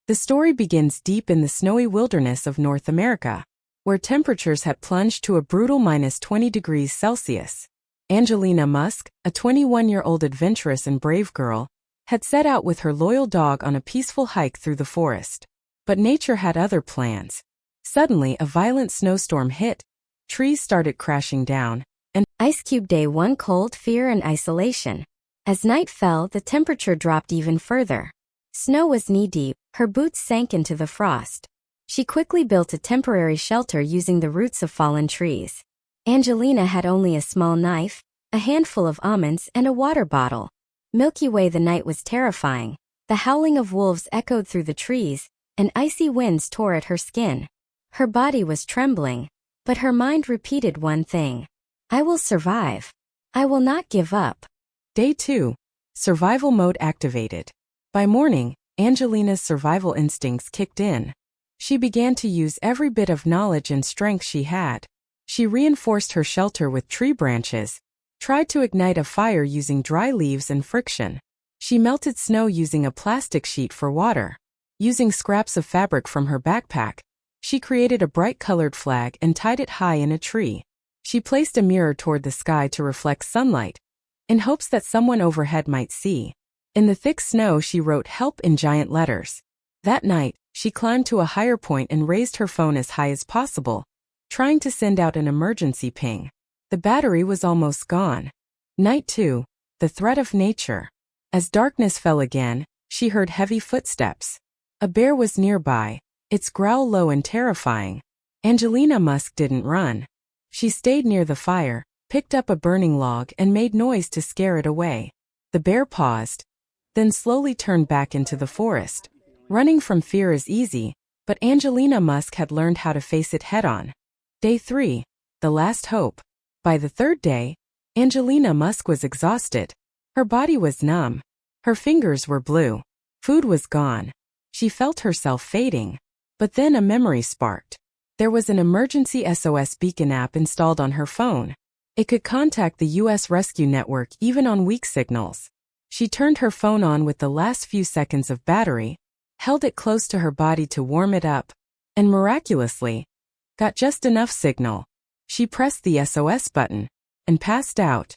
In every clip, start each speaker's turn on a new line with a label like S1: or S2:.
S1: The story begins deep in the snowy wilderness of North America, where temperatures had plunged to a brutal -20 degrees Celsius. Angelina Musk, a 21-year-old adventurous and brave girl, had set out with her loyal dog on a peaceful hike through the forest. But nature had other plans. Suddenly, a violent snowstorm hit, trees started crashing down, and
S2: Ice Cube Day 1 cold, fear and isolation. As night fell, the temperature dropped even further. Snow was knee-deep, her boots sank into the frost. She quickly built a temporary shelter using the roots of fallen trees. Angelina had only a small knife, a handful of almonds, and a water bottle. Milky Way, the night was terrifying. The howling of wolves echoed through the trees, and icy winds tore at her skin. Her body was trembling, but her mind repeated one thing: I will survive. I will not give up.
S1: Day 2. Survival mode activated. By morning, Angelina's survival instincts kicked in. She began to use every bit of knowledge and strength she had. She reinforced her shelter with tree branches, tried to ignite a fire using dry leaves and friction. She melted snow using a plastic sheet for water. Using scraps of fabric from her backpack, she created a bright-colored flag and tied it high in a tree. She placed a mirror toward the sky to reflect sunlight, in hopes that someone overhead might see. In the thick snow, she wrote "Help" in giant letters. That night, she climbed to a higher point and raised her phone as high as possible, trying to send out an emergency ping. The battery was almost gone. Night 2. The threat of nature. As darkness fell again, she heard heavy footsteps. A bear was nearby, its growl low and terrifying. Angelina Musk didn't run. She stayed near the fire, picked up a burning log, and made noise to scare it away. The bear paused, then slowly turned back into the forest. Running from fear is easy, but Angelina Musk had learned how to face it head-on. Day 3. The last hope. By the third day, Angelina Musk was exhausted. Her body was numb. Her fingers were blue. Food was gone. She felt herself fading. But then a memory sparked. There was an emergency SOS beacon app installed on her phone. It could contact the U.S. Rescue Network even on weak signals. She turned her phone on with the last few seconds of battery, held it close to her body to warm it up, and miraculously, got just enough signal. She pressed the SOS button and passed out.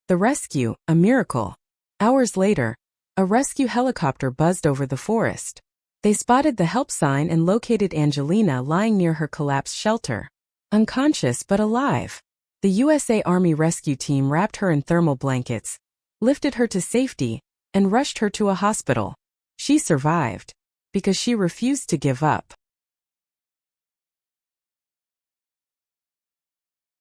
S1: The rescue, a miracle. Hours later, a rescue helicopter buzzed over the forest. They spotted the help sign and located Angelina lying near her collapsed shelter, unconscious but alive. The USA Army rescue team wrapped her in thermal blankets, lifted her to safety, and rushed her to a hospital. She survived because she refused to give up.